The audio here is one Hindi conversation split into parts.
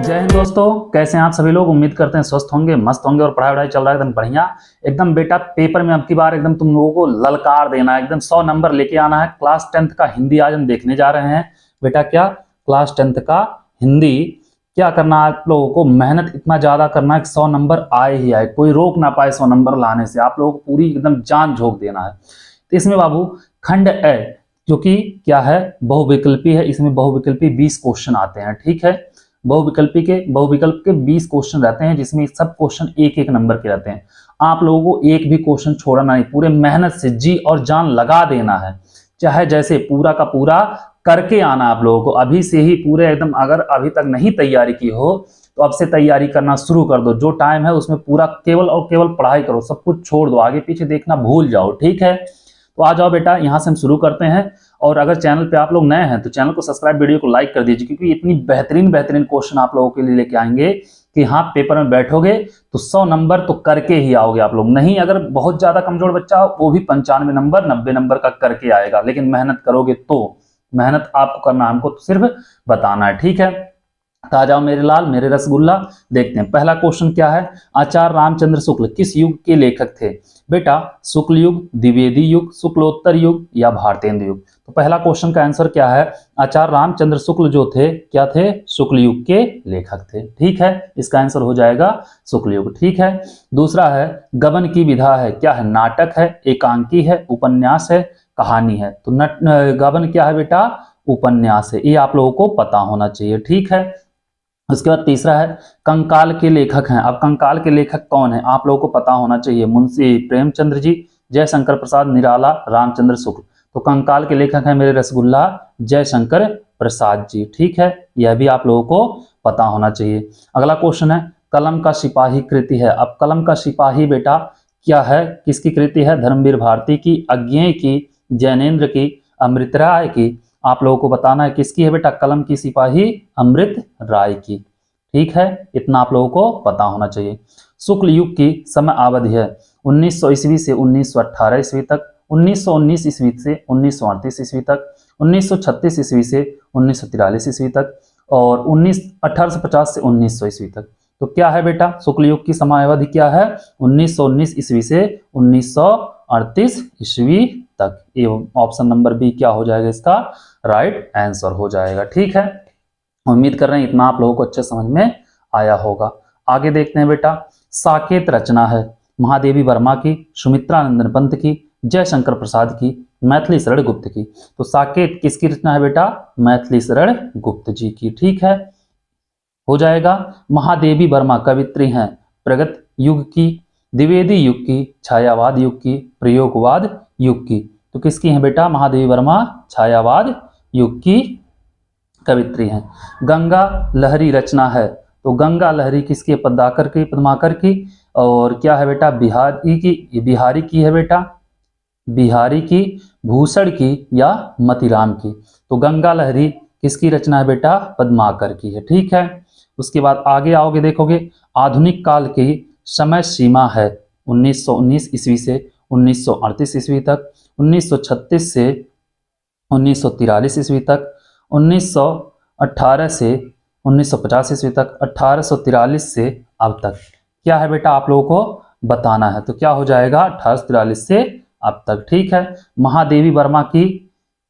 जय हिंद दोस्तों, कैसे हैं आप सभी लोग। उम्मीद करते हैं स्वस्थ होंगे, मस्त होंगे और पढ़ाई वढ़ाई चल रहा है एकदम बढ़िया। एकदम बेटा पेपर में अब की बार एकदम तुम लोगों को ललकार देना है, एकदम 100 नंबर लेके आना है। क्लास 10th का हिंदी आज हम देखने जा रहे हैं। बेटा क्या क्लास 10th का हिंदी क्या करना है आप लोगों को, मेहनत इतना ज्यादा करना है कि 100 नंबर आए ही आए, कोई रोक ना पाए 100 नंबर लाने से। आप लोगों को पूरी एकदम जान झोंक देना है। तो इसमें बाबू खंड ए जो कि क्या है, बहुविकल्पी है, इसमें बहुविकल्पी 20 क्वेश्चन आते हैं। ठीक है, बहुविकल्प के 20 क्वेश्चन रहते हैं, जिसमें सब क्वेश्चन एक एक नंबर के रहते हैं। आप लोगों को एक भी क्वेश्चन छोड़ना नहीं, पूरे मेहनत से जी और जान लगा देना है। चाहे जैसे पूरा का पूरा करके आना आप लोगों को अभी से ही पूरे एकदम। अगर अभी तक नहीं तैयारी की हो तो अब से तैयारी करना शुरू कर दो। जो टाइम है उसमें पूरा केवल और केवल पढ़ाई करो, सब कुछ छोड़ दो, आगे पीछे देखना भूल जाओ। ठीक है, तो आ जाओ बेटा, यहां से हम शुरू करते हैं। और अगर चैनल पे आप लोग नए हैं तो चैनल को सब्सक्राइब, वीडियो को लाइक कर दीजिए, क्योंकि इतनी बेहतरीन क्वेश्चन आप लोगों के लिए लेके आएंगे कि हाँ पेपर में बैठोगे तो 100 नंबर तो करके ही आओगे आप लोग। नहीं, अगर बहुत ज्यादा कमजोर बच्चा हो वो भी 95 नंबर 90 नंबर का करके आएगा, लेकिन मेहनत करोगे तो। मेहनत आपको करना, हमको तो सिर्फ बताना है। ठीक है, तो आ जाओ मेरे लाल मेरे रसगुल्ला, देखते हैं पहला क्वेश्चन क्या है। आचार्य रामचंद्र शुक्ल किस युग के लेखक थे। बेटा शुक्ल युग, द्विवेदी युग, शुक्लोत्तर युग या भारतेंदु युग। तो पहला क्वेश्चन का आंसर क्या है, आचार्य रामचंद्र शुक्ल जो थे क्या थे, शुक्ल युग के लेखक थे। ठीक है, इसका आंसर हो जाएगा शुक्ल युग। ठीक है, दूसरा है गबन की विधा है, क्या है, नाटक है, एकांकी है, उपन्यास है, कहानी है। तो गबन क्या है बेटा, उपन्यास है, ये आप लोगों को पता होना चाहिए। ठीक है, उसके बाद तीसरा है कंकाल के लेखक हैं। अब कंकाल के लेखक कौन है आप लोगों को पता होना चाहिए, मुंशी प्रेमचंद्र जी, जयशंकर प्रसाद निराला, रामचंद्र शुक्ल। तो कंकाल के लेखक हैं मेरे रसगुल्ला जयशंकर प्रसाद जी। ठीक है, यह भी आप लोगों को पता होना चाहिए। अगला क्वेश्चन है कलम का सिपाही कृति है। अब कलम का सिपाही बेटा क्या है, किसकी कृति है, धर्मवीर भारती की, अज्ञेय की, जैनेन्द्र की, अमृत राय की। आप लोगों को बताना है किसकी है बेटा, कलम की सिपाही अमृत राय की। ठीक है, इतना आप लोगों को पता होना चाहिए। शुक्ल युग की समय अवधि है 1900 ईस्वी से 1918 ईस्वी तक, 1919 ईस्वी से 1938 ईस्वी तक, 1936 ईस्वी से 1943 ईस्वी तक, और 1850 से 1900 ईस्वी तक। तो क्या है बेटा, शुक्ल युग की समय अवधि क्या है, 1919 ईस्वी से 1938 ईस्वी तक। ये ऑप्शन नंबर बी क्या हो जाएगा, इसका राइट आंसर हो जाएगा। ठीक है, उम्मीद कर रहे हैं इतना आप लोगों को अच्छे समझ में आया होगा। आगे देखते हैं बेटा, साकेत रचना है महादेवी वर्मा की, सुमित्रानंदन पंत की, जयशंकर प्रसाद की, मैथिली शरण गुप्त की। तो साकेत किसकी रचना है बेटा, मैथिली शरण गुप्त जी की। ठीक है, हो जाएगा। महादेवी वर्मा कवित्री हैं प्रगत युग की, द्विवेदी युग की, छायावाद युग की, प्रयोगवाद युग की। तो किसकी हैं बेटा, महादेवी वर्मा छायावाद युग की कवित्री हैं। गंगा लहरी रचना है, तो गंगा लहरी किसकी, पद्माकर की, पद्माकर की। और क्या है बेटा, बिहारी की है बेटा, बिहारी की, भूषण की या मतीराम की। तो गंगा लहरी किसकी रचना है बेटा, पद्माकर की है। ठीक है, उसके बाद आगे आओगे देखोगे, आधुनिक काल की समय सीमा है 1919 ईस्वी से 1938 ईस्वी तक, 1936 से 1943 ईस्वी तक, 1918 से 1950 ईस्वी तक, 1843 से अब तक। क्या है बेटा आप लोगों को बताना है, तो क्या हो जाएगा 1843 से अब तक। ठीक है, महादेवी वर्मा की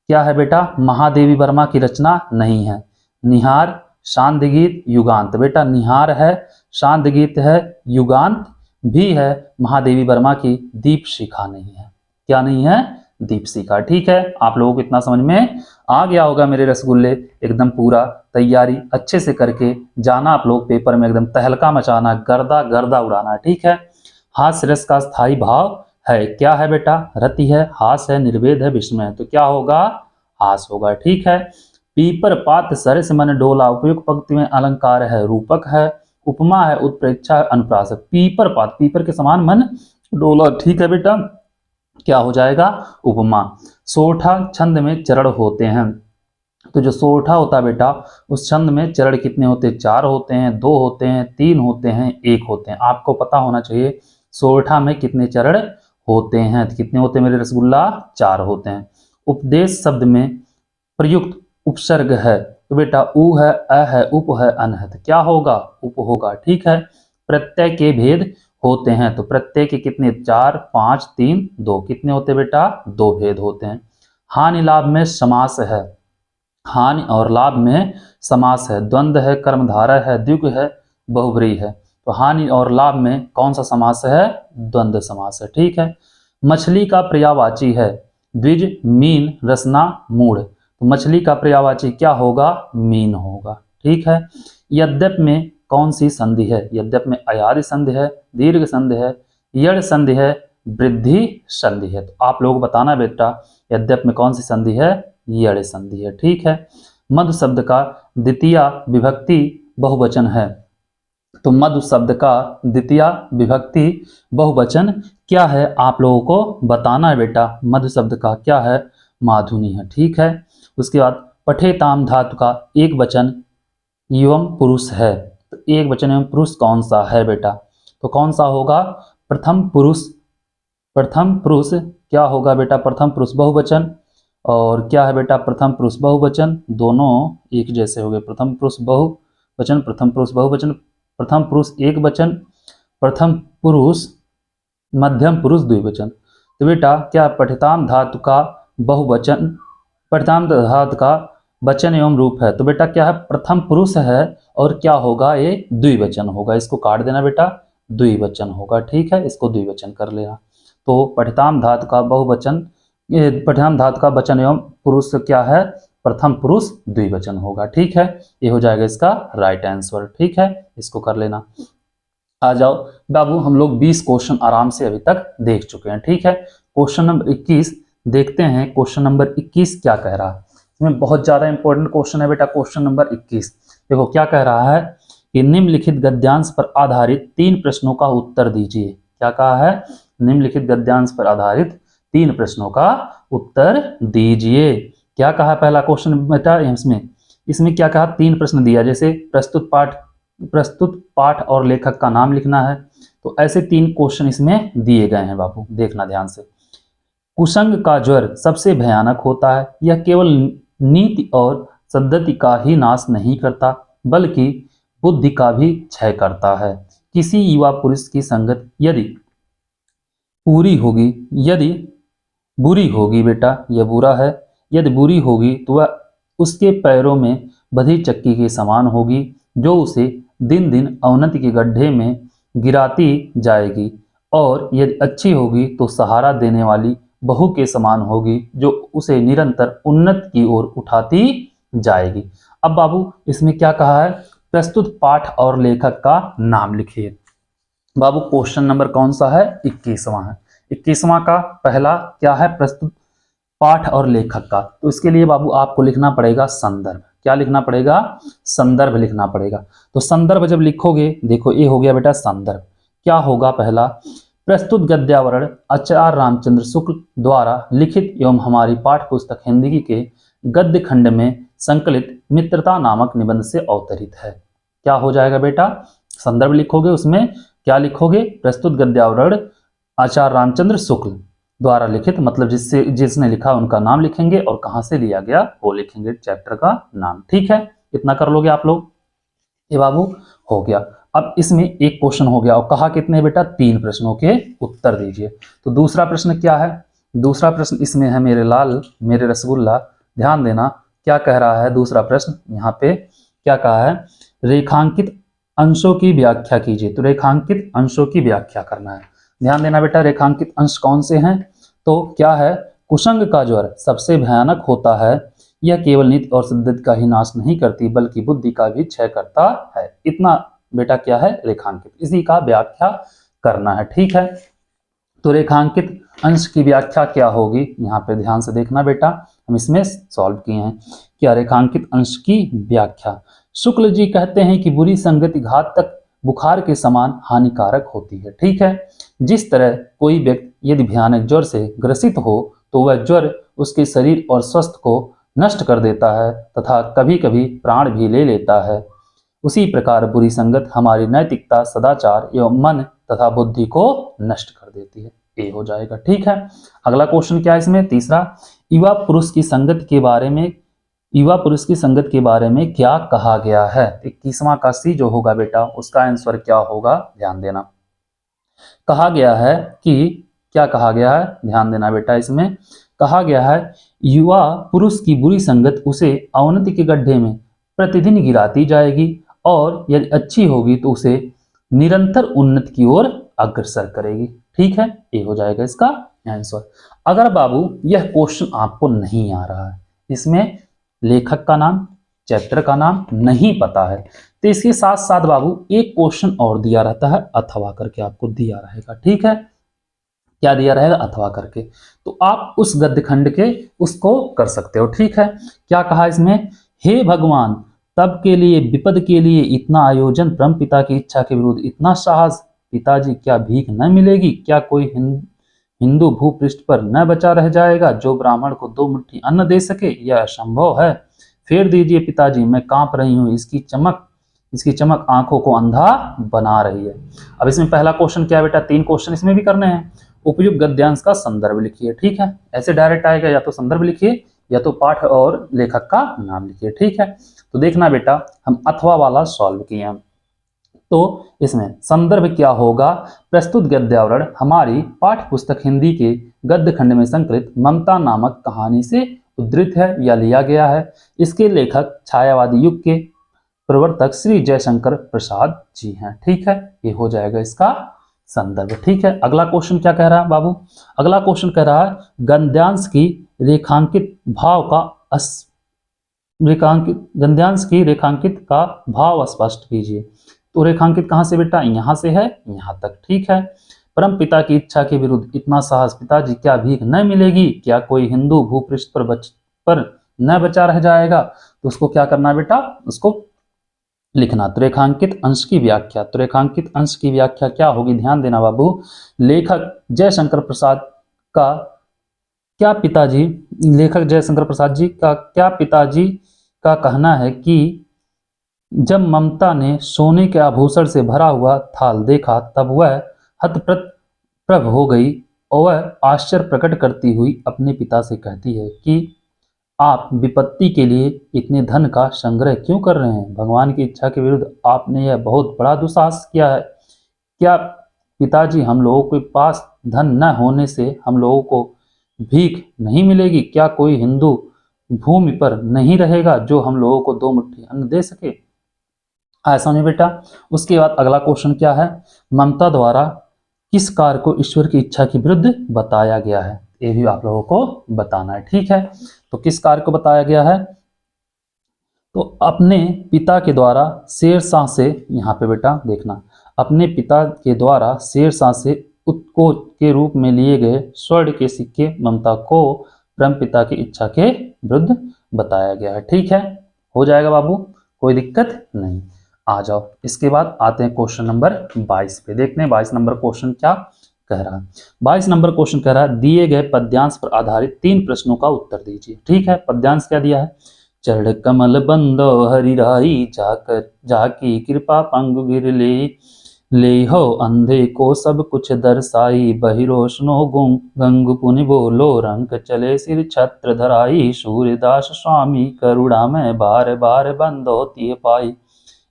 क्या है बेटा, महादेवी वर्मा की रचना नहीं है। निहार, शांतिगीत, युगांत। बेटा निहार है, शांतिगीत है, युगांत भी है, महादेवी वर्मा की दीपशिखा नहीं है। क्या नहीं है, दीपशिखा। ठीक है, आप लोगों को इतना समझ में आ गया होगा मेरे रसगुल्ले। एकदम पूरा तैयारी अच्छे से करके जाना आप लोग, पेपर में एकदम तहलका मचाना, गर्दा गर्दा उड़ाना। ठीक है, हास्य रस का स्थायी भाव है, क्या है बेटा, रति है, हास है, निर्वेद है, विस्मय है। तो क्या होगा, हास होगा। ठीक है, पीपर पात सरस मन डोला, उपयुक्त पंक्ति में अलंकार है, रूपक है, उपमा है, उत्प्रेक्षा है, अनुप्रास है। पीपर पात, पीपर के समान मन डोला। ठीक है बेटा, क्या हो जाएगा, उपमा। सोठा छंद में चरण होते हैं, तो जो सोठा होता है बेटा उस छंद में चरण कितने होते हैं, 4 होते हैं, 2 होते हैं, 3 होते हैं, 1 होते हैं। आपको पता होना चाहिए सोठा में कितने चरण होते हैं, तो कितने होते हैं मेरे रसगुल्ला, 4 होते हैं। उपदेश शब्द में प्रयुक्त उपसर्ग है, तो बेटा उ है, अ है, उप है, अन है, तो क्या होगा? उप होगा। ठीक है। प्रत्यय के भेद होते हैं, तो प्रत्यय के कितने? 4, 5, 3, 2। कितने होते हैं बेटा? 2 भेद होते हैं। हानि लाभ में समास है, हानि और लाभ में समास है, द्वंद्व है, कर्मधारय है, द्विगु है, बहुब्रीहि है। तो हानि और लाभ में कौन सा समास है? द्वंद्व समास है। ठीक है। मछली का पर्यायवाची है द्विज, मीन, रसना, मूढ़। तो मछली का पर्यायवाची क्या होगा? मीन होगा। ठीक है। यद्यप में कौन सी संधि है? यद्यप में अयादि संधि है, दीर्घ संधि है, यड़ संधि है, वृद्धि संधि है। तो आप लोग बताना बेटा यद्यप में कौन सी संधि है? यड़ संधि है। ठीक है। मधु शब्द का द्वितीय विभक्ति बहुवचन है, तो मधु शब्द का द्वितीय विभक्ति बहुवचन क्या है? आप लोगों को बताना है बेटा। मधु शब्द का क्या है? माधुनी है। ठीक है। उसके बाद पठेताम धातु का एक वचन एवं पुरुष है, तो एक वचन एवं पुरुष कौन सा है बेटा? तो कौन सा होगा? प्रथम पुरुष। प्रथम पुरुष क्या होगा बेटा? प्रथम पुरुष बहुवचन। और क्या है बेटा? प्रथम पुरुष बहुवचन। दोनों एक जैसे हो गए। प्रथम पुरुष बहुवचन, प्रथम पुरुष बहुवचन, प्रथम पुरुष एक वचन, प्रथम पुरुष मध्यम पुरुष द्विवचन। तो बेटा क्या? पठिताम धातु का बहुवचन, पठिताम धातु का वचन एवं रूप है, तो बेटा क्या है? प्रथम पुरुष है और क्या होगा? ये द्विवचन होगा। इसको काट देना बेटा, द्विवचन होगा। ठीक है। इसको द्विवचन कर लेना। तो पठिताम धातु का बहुवचन, पठिताम धातु का वचन एवं पुरुष क्या है? प्रथम पुरुष द्विवचन होगा। ठीक है। ये हो जाएगा इसका राइट आंसर। ठीक है। इसको कर लेना। आ जाओ बाबू, हम लोग 20 क्वेश्चन आराम से अभी तक देख चुके हैं। ठीक है। क्वेश्चन नंबर 21 देखते हैं। क्वेश्चन नंबर 21 क्या कह रहा है? इसमें बहुत ज्यादा इंपॉर्टेंट क्वेश्चन है बेटा। क्वेश्चन नंबर 21 देखो क्या कह रहा है कि निम्नलिखित गद्यांश पर आधारित 3 प्रश्नों का उत्तर दीजिए। क्या कहा है? निम्नलिखित गद्यांश पर आधारित 3 प्रश्नों का उत्तर दीजिए। क्या कहा पहला क्वेश्चन बेटा? इसमें क्या कहा? 3 प्रश्न दिया, जैसे प्रस्तुत पाठ और लेखक का नाम लिखना है। तो ऐसे 3 क्वेश्चन इसमें दिए गए हैं बाबू, देखना ध्यान से। कुसंग का ज्वर सबसे भयानक होता है, यह केवल नीति और सद्गति का ही नाश नहीं करता बल्कि बुद्धि का भी क्षय करता है। किसी युवा पुरुष की संगत यदि बुरी होगी बेटा, यह बुरा है, यदि बुरी होगी तो वह उसके पैरों में बधी चक्की के समान होगी, जो उसे दिन दिन अवनति के गड्ढे में गिराती जाएगी, और यदि अच्छी होगी तो सहारा देने वाली बहू के समान होगी, जो उसे निरंतर उन्नति की ओर उठाती जाएगी। अब बाबू इसमें क्या कहा है? प्रस्तुत पाठ और लेखक का नाम लिखिए। बाबू क्वेश्चन नंबर कौन सा है? 21वां है। 21वां का पहला क्या है? प्रस्तुत पाठ और लेखक का। तो इसके लिए बाबू आपको लिखना पड़ेगा संदर्भ। क्या लिखना पड़ेगा? संदर्भ लिखना पड़ेगा। तो संदर्भ जब लिखोगे, देखो ये हो गया बेटा संदर्भ। क्या होगा? पहला, प्रस्तुत गद्यावरण आचार्य रामचंद्र शुक्ल द्वारा लिखित एवं हमारी पाठ्य पुस्तक हिंदी के गद्य खंड में संकलित मित्रता नामक निबंध से अवतरित है। क्या हो जाएगा बेटा? संदर्भ लिखोगे, उसमें क्या लिखोगे? प्रस्तुत गद्यावरण आचार्य रामचंद्र शुक्ल द्वारा लिखित, मतलब जिसने लिखा उनका नाम लिखेंगे और कहां से लिया गया वो लिखेंगे, चैप्टर का नाम। ठीक है। इतना कर लोगे आप लोग? ये बाबू हो गया। अब इसमें एक क्वेश्चन हो गया और कहा कितने बेटा? 3 प्रश्नों के उत्तर दीजिए। तो दूसरा प्रश्न क्या है? दूसरा प्रश्न इसमें है मेरे लाल मेरे रसगुल्ला, ध्यान देना क्या कह रहा है दूसरा प्रश्न। यहाँ पे क्या कहा है? रेखांकित अंशों की व्याख्या कीजिए। तो रेखांकित अंशों की व्याख्या करना है। ध्यान देना बेटा, रेखांकित अंश कौन से हैं? तो क्या है? कुसंग का ज्वर सबसे भयानक होता है, यह केवल नीति और सद्गति का ही नाश नहीं करती बल्कि बुद्धि का भी क्षय करता है। इतना बेटा क्या है? रेखांकित, इसी का व्याख्या करना है। ठीक है। तो रेखांकित अंश की व्याख्या क्या होगी? यहाँ पे ध्यान से देखना बेटा, हम इसमें सॉल्व किए हैं। क्या रेखांकित अंश की व्याख्या? शुक्ल जी कहते हैं कि बुरी संगति घातक बुखार के समान हानिकारक होती है। ठीक है। जिस तरह कोई व्यक्ति यदि भयानक ज्वर से ग्रसित हो तो वह ज्वर उसके शरीर और स्वास्थ्य को नष्ट कर देता है तथा कभी कभी प्राण भी ले लेता है, उसी प्रकार बुरी संगत हमारी नैतिकता, सदाचार एवं मन तथा बुद्धि को नष्ट कर देती है। ये हो जाएगा। ठीक है। अगला क्वेश्चन क्या है इसमें? तीसरा, युवा पुरुष की संगति के बारे में युवा पुरुष की संगत के बारे में क्या कहा गया है? 21वां का सी जो होगा बेटा उसका आंसर क्या होगा, ध्यान देना। कहा गया है कि क्या कहा गया है, ध्यान देना बेटा। इसमें कहा गया है युवा पुरुष की बुरी संगत उसे अवनति के गड्ढे में प्रतिदिन गिराती जाएगी और यदि अच्छी होगी तो उसे निरंतर उन्नति की ओर अग्रसर करेगी। ठीक है, ये हो जाएगा इसका आंसर। अगर बाबू यह क्वेश्चन आपको नहीं आ रहा है, इसमें लेखक का नाम, चैप्टर का नाम नहीं पता है, तो इसके साथ साथ बाबू एक क्वेश्चन और दिया रहता है, अथवा करके आपको दिया रहेगा। ठीक है, क्या दिया रहेगा, अथवा करके, तो आप उस गद्य खंड के उसको कर सकते हो। ठीक है, क्या कहा इसमें, हे भगवान तब के लिए विपद के लिए इतना आयोजन, परम पिता की इच्छा के विरुद्ध इतना साहस, पिताजी क्या भीख न मिलेगी, क्या कोई हिंदू भूपृष्ठ पर न बचा रह जाएगा जो ब्राह्मण को 2 मुट्ठी अन्न दे सके, यह असंभव है। फेर दीजिए पिताजी, मैं कांप रही हूं, इसकी चमक आंखों को अंधा बना रही है। अब इसमें पहला क्वेश्चन क्या है बेटा, 3 क्वेश्चन इसमें भी करने हैं। उपयुक्त गद्यांश का संदर्भ लिखिए। ठीक है, ऐसे डायरेक्ट आएगा, या तो संदर्भ लिखिए या तो पाठ और लेखक का नाम लिखिए। ठीक है, तो देखना बेटा हम अथवा वाला सॉल्व किए हैं, तो इसमें संदर्भ क्या होगा, प्रस्तुत गद्यावरण हमारी पाठ्य पुस्तक हिंदी के गद्य खंड में संकलित ममता नामक कहानी से उद्धृत है या लिया गया है। इसके लेखक छायावादी युग के प्रवर्तक श्री जयशंकर प्रसाद जी हैं। ठीक है, ये हो जाएगा इसका संदर्भ। ठीक है, अगला क्वेश्चन क्या कह रहा है बाबू, अगला क्वेश्चन कह रहा है गद्यांश की रेखांकित भाव का गद्यांश की रेखांकित का भाव स्पष्ट कीजिए। तो रेखांकित कहां से बेटा, यहां से है यहां तक। ठीक है, परम पिता की इच्छा के विरुद्ध इतना साहस, पिताजी क्या भीख न मिलेगी, क्या कोई हिंदू भूपृष्ठ पर न बचा रह जाएगा, तो उसको क्या करना बेटा, उसको लिखना। तो रेखांकित अंश की व्याख्या, तो रेखांकित अंश की व्याख्या क्या होगी, ध्यान देना बाबू। लेखक जयशंकर प्रसाद का क्या पिताजी, लेखक जयशंकर प्रसाद जी का क्या पिताजी का कहना है कि जब ममता ने सोने के आभूषण से भरा हुआ थाल देखा तब वह हतप्रभ हो गई और वह आश्चर्य प्रकट करती हुई अपने पिता से कहती है कि आप विपत्ति के लिए इतने धन का संग्रह क्यों कर रहे हैं, भगवान की इच्छा के विरुद्ध आपने यह बहुत बड़ा दुस्साहस किया है। क्या पिताजी हम लोगों के पास धन न होने से हम लोगों को भीख नहीं मिलेगी, क्या कोई हिंदू भूमि पर नहीं रहेगा जो हम लोगों को 2 मुट्ठी अन्न दे सके। ऐसा नहीं बेटा। उसके बाद अगला क्वेश्चन क्या है, ममता द्वारा किस कार्य को ईश्वर की इच्छा के विरुद्ध बताया गया है, ये भी आप लोगों को बताना है। ठीक है, तो किस कार्य को बताया गया है, तो अपने पिता के द्वारा शेरशाह से, यहाँ पे बेटा देखना, अपने पिता के द्वारा शेरशाह से उत्कोच के रूप में लिए गए स्वर्ण के सिक्के ममता को परम पिता की इच्छा के विरुद्ध बताया गया है। ठीक है, हो जाएगा बाबू, कोई दिक्कत नहीं। आ जाओ, इसके बाद आते हैं क्वेश्चन नंबर 22 पे, देखते हैं 22 नंबर क्वेश्चन क्या कह रहा है। 22 नंबर क्वेश्चन कह रहा है दिए गए पद्यांश पर आधारित 3 प्रश्नों का उत्तर दीजिए। ठीक है, पद्यांश क्या दिया है, चढ़ कमल बंदो हरिराई जाकी कृपा पंग गिर ले हो अंधे को सब कुछ दर्शाई बहिरोशनो गंग पुनि बोलो रंग चले सिर छत्र धराई सूर्यदास स्वामी करुणा में बार बार बंद होती है पाई।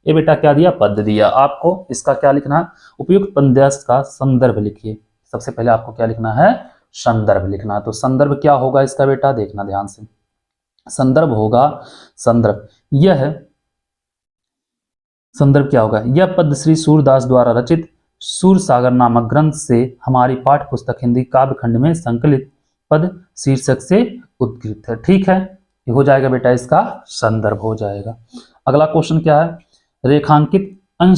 ये बेटा क्या दिया, पद दिया आपको, इसका क्या लिखना है, उपयुक्त पद्यांश का संदर्भ लिखिए। सबसे पहले आपको क्या लिखना है, संदर्भ लिखना। तो संदर्भ क्या होगा इसका बेटा, देखना ध्यान से, संदर्भ होगा, संदर्भ यह संदर्भ क्या होगा, यह पद श्री सूरदास द्वारा रचित सूरसागर नामक ग्रंथ से हमारी पाठ्य पुस्तक हिंदी काव्य खंड में संकलित पद शीर्षक से उद्धृत है। ठीक है, ये हो जाएगा बेटा, इसका संदर्भ हो जाएगा। अगला क्वेश्चन क्या है, रेखांकित अंक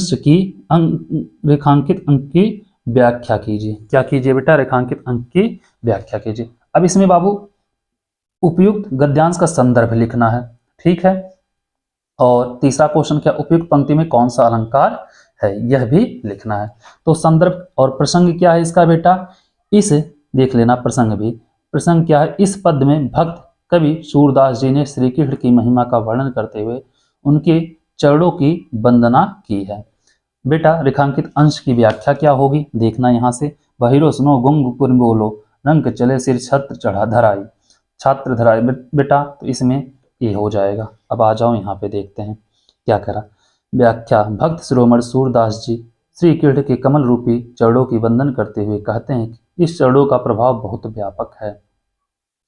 की व्याख्या कीजिए। क्या कीजिए बेटा, रेखांकित अंक की व्याख्या कीजिए। अब इसमें बाबू उपयुक्त गद्यांश का संदर्भ लिखना है। ठीक है, और तीसरा क्वेश्चन क्या, उपयुक्त पंक्ति में कौन सा अलंकार है, यह भी लिखना है। तो संदर्भ और प्रसंग क्या है इसका बेटा, इस देख लेना, प्रसंग भी, प्रसंग क्या है, इस पद में भक्त कवि सूरदास जी ने श्री कृष्ण की महिमा का वर्णन करते हुए उनके चरणों की वंदना की है। बेटा रेखांकित अंश की व्याख्या क्या होगी, देखना यहाँ से, बहिरो सुनो गुंग बोलो रंग चले सिर छत्र चढ़ा धराई, छात्र धराई बेटा, तो इसमें ये हो जाएगा। अब आ जाओ यहाँ पे देखते हैं क्या करा। व्याख्या। भक्त शिरोमणि सूरदास जी श्री कृष्ण के कमल रूपी चरणों की वंदन करते हुए कहते हैं कि इस चरणों का प्रभाव बहुत व्यापक है।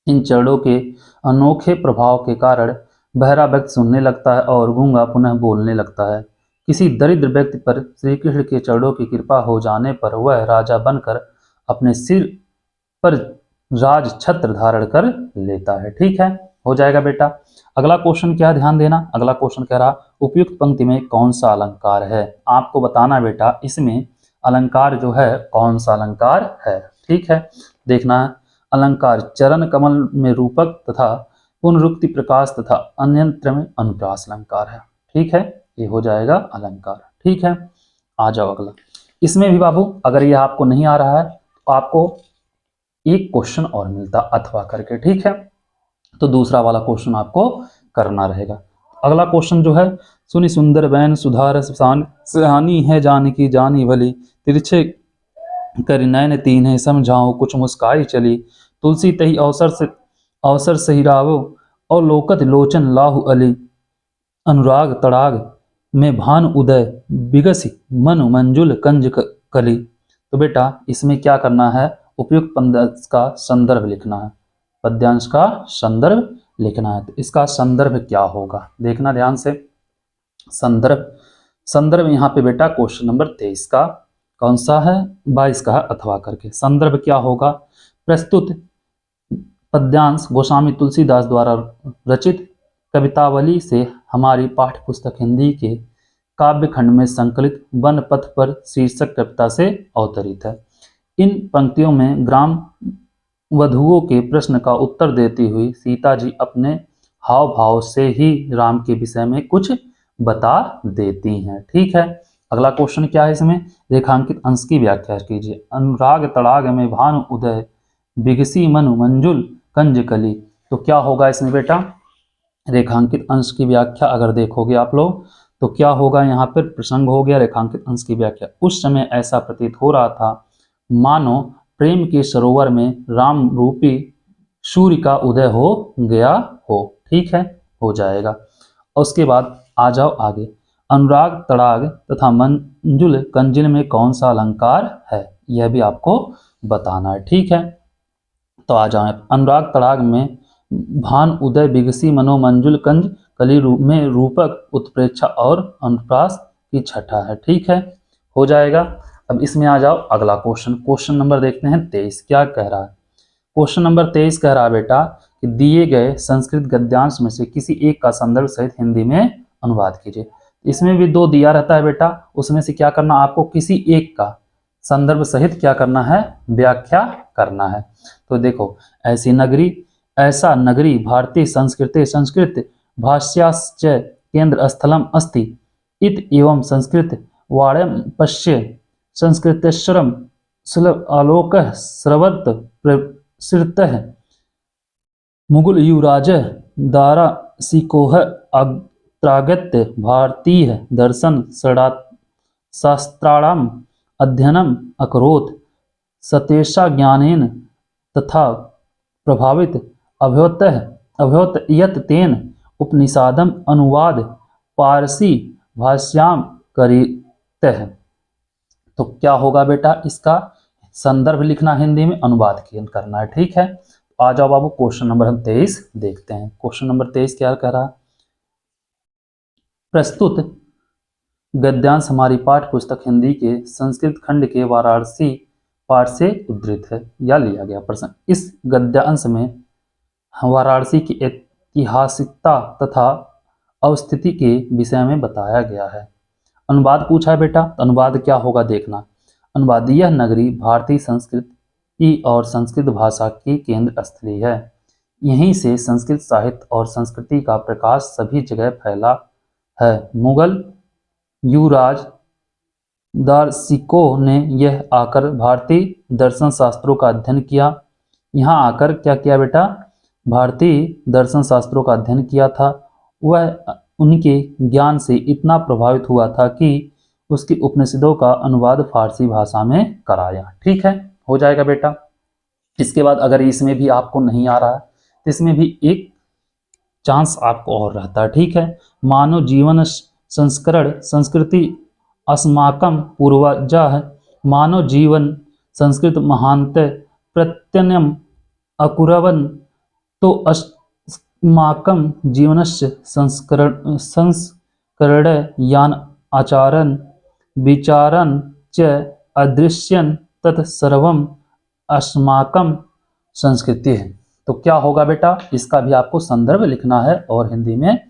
इन चरणों के अनोखे प्रभाव के कारण बहरा व्यक्ति सुनने लगता है और गूंगा पुनः बोलने लगता है। किसी दरिद्र व्यक्ति पर श्री कृष्ण के चरणों की कृपा हो जाने पर वह राजा बनकर अपने सिर पर राज छत्र धारण कर लेता है। ठीक है, हो जाएगा बेटा। अगला क्वेश्चन क्या, ध्यान देना। अगला क्वेश्चन कह रहा उपयुक्त पंक्ति में कौन सा अलंकार है। आपको बताना बेटा इसमें अलंकार जो है कौन सा अलंकार है। ठीक है, देखना है। अलंकार चरण कमल में रूपक तथा पुनरुक्ति प्रकाश तथा अन्यंत्र में अनुप्रास अलंकार है। ठीक है, ये हो जाएगा अलंकार। ठीक है, आ जाओ अगला। इसमें भी बाबू अगर ये आपको नहीं आ रहा है तो आपको एक क्वेश्चन और मिलता अथवा करके। ठीक है, तो दूसरा वाला क्वेश्चन आपको करना रहेगा। अगला क्वेश्चन जो है सुनी सुंदर बैन सुधार सहानी है जानकी जानी भली तिरछे कर नैन तीन है समझाओ कुछ मुस्काई चली तुलसी तही अवसर सही रावो और लोकत लोचन लाहु अली अनुराग तड़ाग में भान उदय बिगसी मन मंजुल कंज कली। तो बेटा इसमें क्या करना है, उपयुक्त पद्यांश का संदर्भ लिखना है। पद्यांश का संदर्भ लिखना है। तो इसका संदर्भ क्या होगा देखना ध्यान से। संदर्भ यहाँ पे बेटा क्वेश्चन नंबर 23 का कौन सा है, 22 का है अथवा करके। संदर्भ क्या होगा, प्रस्तुत पद्यांश गोस्वामी तुलसीदास द्वारा रचित कवितावली से हमारी पाठ्य पुस्तक हिंदी के काव्य खंड में संकलित वन पथ पर शीर्षक कविता से अवतरित है। इन पंक्तियों में ग्राम वधुओं के प्रश्न का उत्तर देती हुई सीता जी अपने हाव भाव से ही राम के विषय में कुछ बता देती हैं। ठीक है, अगला क्वेश्चन क्या है, इसमें रेखांकित अंश की व्याख्या कीजिए। अनुराग तड़ाग में भानु उदय बिगसी मनु मंजुल कंज कली। तो क्या होगा इसमें बेटा, रेखांकित अंश की व्याख्या अगर देखोगे आप लोग तो क्या होगा, यहाँ पर प्रसंग हो गया रेखांकित अंश की व्याख्या। उस समय ऐसा प्रतीत हो रहा था मानो प्रेम के सरोवर में राम रूपी सूर्य का उदय हो गया हो। ठीक है, हो जाएगा। और उसके बाद आ जाओ आगे। अनुराग तड़ाग तथा मंजुल कंजिल में कौन सा अलंकार है, यह भी आपको बताना है। ठीक है, तो आ जाए। अनुराग तड़ाग में भान उदय बिगसी मनो मंजुल कंज कली रूप में रूपक उत्प्रेक्षा और अनुप्रास की छठा है। ठीक है, हो जाएगा। अब इसमें आ जाओ अगला क्वेश्चन। क्वेश्चन नंबर देखते हैं 23 क्या कह रहा है। क्वेश्चन नंबर 23 कह रहा है बेटा कि दिए गए संस्कृत गद्यांश में से किसी एक का संदर्भ सहित हिंदी में अनुवाद कीजिए। इसमें भी दो दिया रहता है बेटा, उसमें से क्या करना आपको, किसी एक का संदर्भ सहित क्या करना है, व्याख्या करना है। तो देखो, ऐसा नगरी भारतीय संस्कृते संस्कृत भाष्याश्च केंद्र स्थलम अस्ति इत एवं संस्कृत वाण्यम पश्य संस्कृतेश्वरम सुलभ आलोक स्रवत प्रसृतः मुगल युवराज दारा सिकोह अत्रागत्य भारतीय दर्शन शास्त्राणाम अध्ययनम अकरोत् सतेषा ज्ञानेन तथा प्रभावित अभवत यत् तेन उपनिषादम अनुवाद पारसी भाष्याम करितः। तो क्या होगा बेटा, इसका संदर्भ लिखना हिंदी में, अनुवाद करना है। ठीक है, आ जाओ बाबू क्वेश्चन नंबर हम 23 देखते हैं। क्वेश्चन नंबर 23 क्या कह रहा है, प्रस्तुत गद्यांश हमारी पाठ्य पुस्तक हिंदी के संस्कृत खंड के वाराणसी पाठ से उद्धृत है या लिया गया प्रश्न। इस गद्यांश में वाराणसी की ऐतिहासिकता तथा अवस्थिति के विषय में बताया गया है। अनुवाद पूछा है बेटा, तो अनुवाद क्या होगा देखना। अनुवाद, यह नगरी भारतीय संस्कृति और संस्कृत भाषा की केंद्र स्थली है। यहीं से संस्कृत साहित्य और संस्कृति का प्रकाश सभी जगह फैला है। मुगल युवराज दार्शिकों ने यह आकर भारतीय दर्शन शास्त्रों का अध्ययन किया। यहाँ आकर क्या किया बेटा, भारतीय दर्शन शास्त्रों का अध्ययन किया था। वह उनके ज्ञान से इतना प्रभावित हुआ था कि उसकी उपनिषदों का अनुवाद फारसी भाषा में कराया। ठीक है, हो जाएगा बेटा। इसके बाद अगर इसमें भी आपको नहीं आ रहा है तो इसमें भी एक चांस आपको और रहता है। ठीक है, मानव जीवन संस्करण संस्कृति अस्माकं पूर्वजः मानव जीवन संस्कृत महांत प्रत्ययनम अकुर्वन् तो अस्माकं जीवनस्य संस्करण यान आचरण विचारन च अदृश्यन तत्सर्वम अस्माकं संस्कृति है। तो क्या होगा बेटा, इसका भी आपको संदर्भ लिखना है और हिंदी में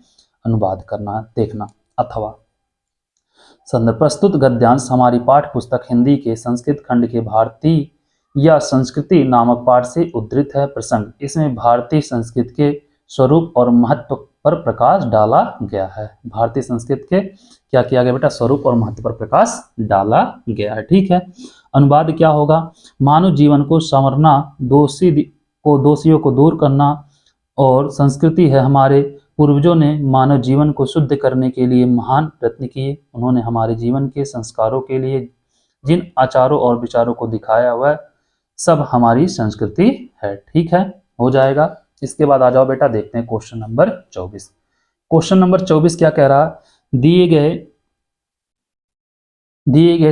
अनुवाद करना है। देखना अथवा संदर्भ, प्रस्तुत गद्यांश हमारी पाठ्य पुस्तक हिंदी के संस्कृत खंड के भारतीय या संस्कृति नामक पाठ से उद्धृत है। प्रसंग, इसमें भारतीय संस्कृत के स्वरूप और महत्व पर प्रकाश डाला गया है। भारतीय संस्कृत के क्या किया गया बेटा, स्वरूप और महत्व पर प्रकाश डाला गया है। ठीक है, अनुवाद क्या होगा, मानव जीवन को संवरना, दोषियों को दूर करना और संस्कृति है। हमारे पूर्वजों ने मानव जीवन को शुद्ध करने के लिए महान प्रयत्न किए। उन्होंने हमारे जीवन के संस्कारों के लिए जिन आचारों और विचारों को दिखाया वह सब हमारी संस्कृति है। ठीक है, हो जाएगा। इसके बाद आ जाओ बेटा, देखते हैं क्वेश्चन नंबर 24। क्वेश्चन नंबर 24 क्या कह रहा, दिए गए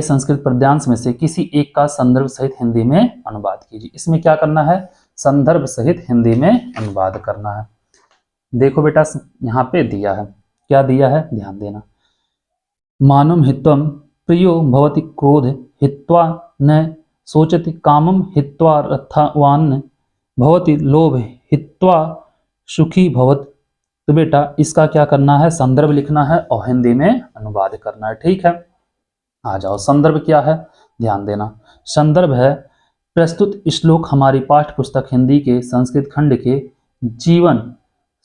संस्कृत पद्यांश में से किसी एक का संदर्भ सहित हिंदी में अनुवाद कीजिए। इसमें क्या करना है, संदर्भ सहित हिंदी में अनुवाद करना है। देखो बेटा, यहाँ पे दिया है, क्या दिया है, ध्यान देना। मानम हित्वम प्रियो भवति क्रोध हित्वा न सोचति कामम हित्वा रथवान भवति लोभ हित्वा सुखी भवत। तो बेटा इसका क्या करना है, संदर्भ लिखना है और हिंदी में अनुवाद करना है। ठीक है, आ जाओ। संदर्भ क्या है, ध्यान देना। संदर्भ है, प्रस्तुत श्लोक हमारी पाठ्य पुस्तक हिंदी के संस्कृत खंड के जीवन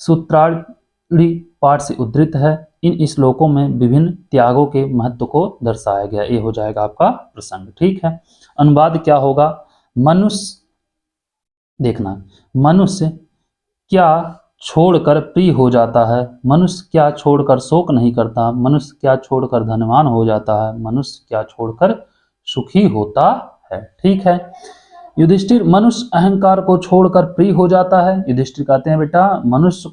सूत्रावली पाठ से उद्धृत है। इन श्लोकों में विभिन्न त्यागों के महत्व को दर्शाया गया। ये हो जाएगा आपका प्रसंग। ठीक है, अनुवाद क्या होगा, मनुष्य, देखना, मनुष्य क्या छोड़कर प्रिय हो जाता है, मनुष्य क्या छोड़कर शोक नहीं करता, मनुष्य क्या छोड़कर धनवान हो जाता है, मनुष्य क्या छोड़कर सुखी होता है। ठीक है, युधिष्ठिर, मनुष्य अहंकार को छोड़कर प्रिय हो जाता है। युधिष्ठिर कहते हैं बेटा, मनुष्य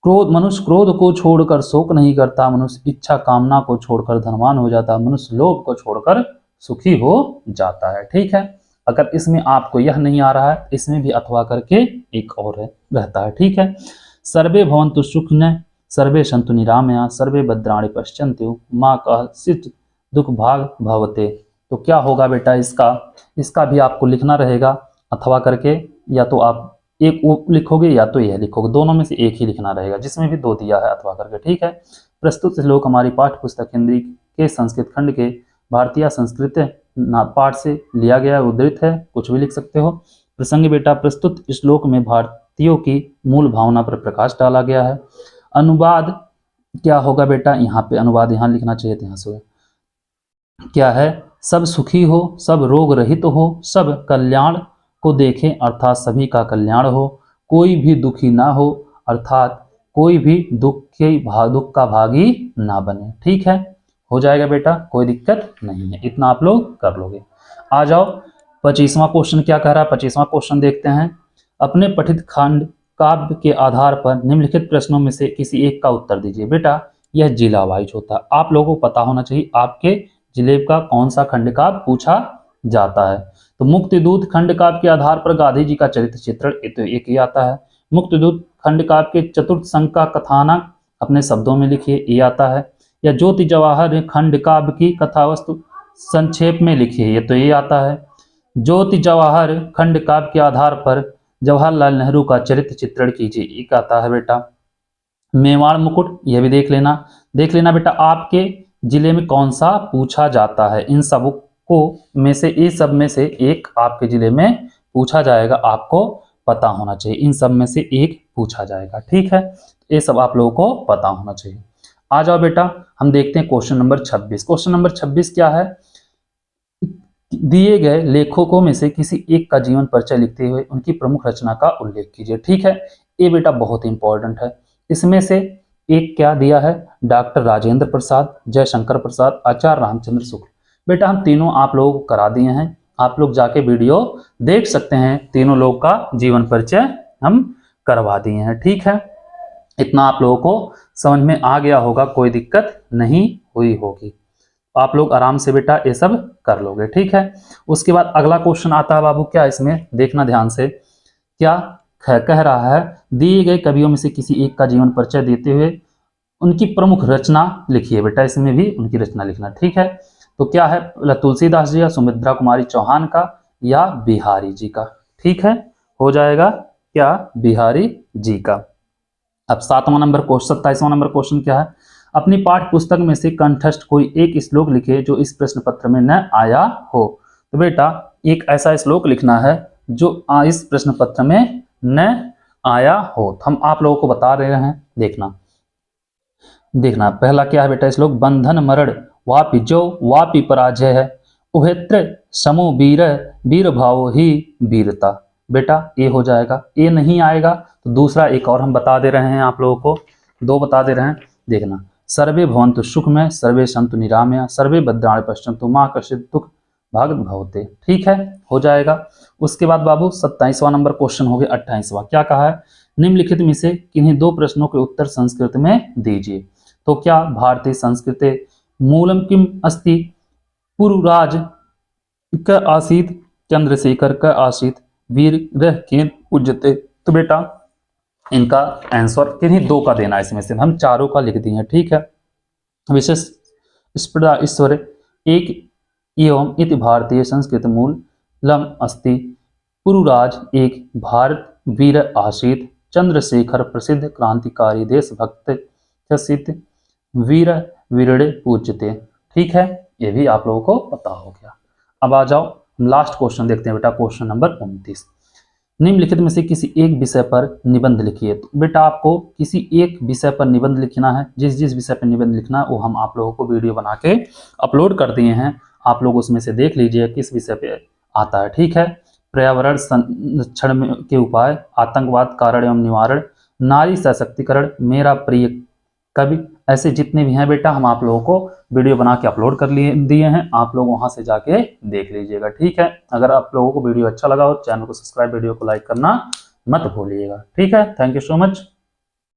क्रोध को छोड़कर शोक नहीं करता, मनुष्य इच्छा कामना को छोड़कर धनवान हो जाता है, मनुष्य लोभ को छोड़कर सुखी हो जाता है। ठीक है, अगर इसमें आपको यह नहीं आ रहा है, इसमें भी अथवा करके एक और रहता है। ठीक है, सर्वे भवन्तु सुखिनः सर्वे सन्तु निरामया सर्वे भद्राणि पश्यन्तु मा कश्चित् दुख भाग भवते। तो क्या होगा बेटा, इसका भी आपको लिखना रहेगा अथवा करके, या तो आप एक वो लिखोगे या तो यह लिखोगे, दोनों में से एक ही लिखना रहेगा, जिसमें भी दो दिया है अथवा करके। ठीक है, प्रस्तुत श्लोक हमारी पाठ्य पुस्तक हिंदी के संस्कृत खंड के भारतीय संस्कृत पाठ से लिया गया, उद्धृत है, कुछ भी लिख सकते हो। प्रसंग बेटा, प्रस्तुत श्लोक में भारतीयों की मूल भावना पर प्रकाश डाला गया है। अनुवाद क्या होगा बेटा, यहाँ पे अनुवाद यहाँ लिखना चाहिए, यहाँ से क्या है, सब सुखी हो, सब रोग रहित हो, सब कल्याण को देखें अर्थात सभी का कल्याण हो, कोई भी दुखी ना हो अर्थात कोई भी दुख का भागी ना बने। ठीक है, हो जाएगा बेटा, कोई दिक्कत नहीं है, इतना आप लोग कर लोगे। आ जाओ 25वां क्वेश्चन क्या कह रहा है। 25वां क्वेश्चन देखते हैं। अपने पठित खंड काव्य के आधार पर निम्नलिखित प्रश्नों में से किसी एक का उत्तर दीजिए। बेटा यह जिला वाइज होता है, आप लोगों को पता होना चाहिए आपके जिले का कौन सा खंड काव्य पूछा जाता है। तो मुक्तिदूत खंड काव्य के आधार पर गांधी जी का चरित्र चित्रण तो एक ही आता है। मुक्तिदूत खंड काव्य के चतुर्थ संघ का कथानक अपने शब्दों में लिखिए, ये आता है। या ज्योति जवाहर खंड काव्य की कथा वस्तु संक्षेप में लिखिए, ये तो ये आता है। ज्योति जवाहर खंड काव्य के आधार पर जवाहरलाल नेहरू का चरित्र चित्रण कीजिए, एक आता है बेटा। मेवाड़ मुकुट, यह भी देख लेना बेटा आपके जिले में कौन सा पूछा जाता है। इन सब को में से इस सब में से एक आपके जिले में पूछा जाएगा, आपको पता होना चाहिए, इन सब में से एक पूछा जाएगा। ठीक है, ये सब आप लोगों को पता होना चाहिए। आ जाओ बेटा, हम देखते हैं क्वेश्चन नंबर 26। क्वेश्चन नंबर 26 क्या है, दिए गए लेखकों में से किसी एक का जीवन परिचय लिखते हुए उनकी प्रमुख रचना का उल्लेख कीजिए। ठीक है, ये बेटा बहुत इंपॉर्टेंट है। इसमें से एक क्या दिया है, डॉक्टर राजेंद्र प्रसाद, जयशंकर प्रसाद, आचार्य रामचंद्र शुक्ल। बेटा हम तीनों आप लोगों को करा दिए हैं, आप लोग जाके वीडियो देख सकते हैं, तीनों लोग का जीवन परिचय हम करवा दिए हैं। ठीक है, इतना आप लोगों को समझ में आ गया होगा, कोई दिक्कत नहीं हुई होगी। आप लोग आराम से बेटा ये सब कर लोगे, ठीक है। उसके बाद अगला क्वेश्चन आता है बाबू, क्या इसमें देखना ध्यान से, क्या कह रहा है, दिए गए कवियों में से किसी एक का जीवन परिचय देते हुए उनकी प्रमुख रचना लिखिए। बेटा इसमें भी उनकी रचना लिखना, ठीक है। तो क्या है, तुलसीदास जी या सुमित्रा कुमारी चौहान का या बिहारी जी का, ठीक है, हो जाएगा क्या, बिहारी जी का। अब 27वां नंबर क्वेश्चन क्या है, अपनी पाठ्य पुस्तक में से कंठस्थ कोई एक श्लोक लिखे जो इस प्रश्न पत्र में न आया हो। तो बेटा एक ऐसा श्लोक लिखना है जो इस प्रश्न पत्र में न आया हो। तो हम आप लोगों को बता रहे हैं, देखना पहला क्या है बेटा श्लोक, बंधन मरण वापि जो वापि पराजय है, उभेत्र समो वीर वीर भावो ही वीरता। बेटा ये हो जाएगा, ये नहीं आएगा तो दूसरा एक और हम बता दे रहे हैं आप लोगों को, दो बता दे रहे हैं, देखना, सर्वे भवन्तु सुखमय सर्वे सन्तु निरामया सर्वे भद्राणि पश्यन्तु मां कश्चित् दुःख भाग भवते, ठीक है, हो जाएगा। उसके बाद बाबू 27वां नंबर क्वेश्चन हो गया। 28वां क्या कहा है, निम्नलिखित में से किन्हीं दो प्रश्नों के उत्तर संस्कृत में दीजिए। तो क्या भारतीय संस्कृते मूलम किम अस्ति, पुरुराज क आसीत चंद्रशेखर क आसीत वीर रह केन पूज्यते। तो बेटा इनका आंसर किन्हीं दो का देना है, इसमें से हम चारों का लिख दिए हैं, ठीक है। विशेष स्पर्धा ईश्वर एक एवं इति भारतीय संस्कृत मूलम अस्ति, पुरुराज एक भारत वीर आसीत चंद्रशेखर प्रसिद्ध क्रांतिकारी देशभक्त प्रसिद्ध वीर वीरड़े पूज्यते, ठीक है, ये भी आप लोगों को पता हो गया। अब आ जाओ हम लास्ट क्वेश्चन देखते हैं बेटा, क्वेश्चन नंबर 29, निम्नलिखित में से किसी एक विषय पर निबंध लिखिए। तो बेटा आपको किसी एक विषय पर निबंध लिखना है, जिस जिस विषय पर निबंध लिखना है वो हम आप लोगों को वीडियो बना के अपलोड कर दिए हैं, आप लोग उसमें से देख लीजिए किस विषय पे आता है, ठीक है। पर्यावरण संरक्षण के उपाय, आतंकवाद कारण एवं निवारण, नारी सशक्तिकरण, मेरा प्रिय कवि, ऐसे जितने भी हैं बेटा हम आप लोगों को वीडियो बना के अपलोड कर दिए हैं, आप लोग वहां से जाके देख लीजिएगा, ठीक है। अगर आप लोगों को वीडियो अच्छा लगा हो चैनल को सब्सक्राइब, वीडियो को लाइक करना मत भूलिएगा, ठीक है। Thank you so much.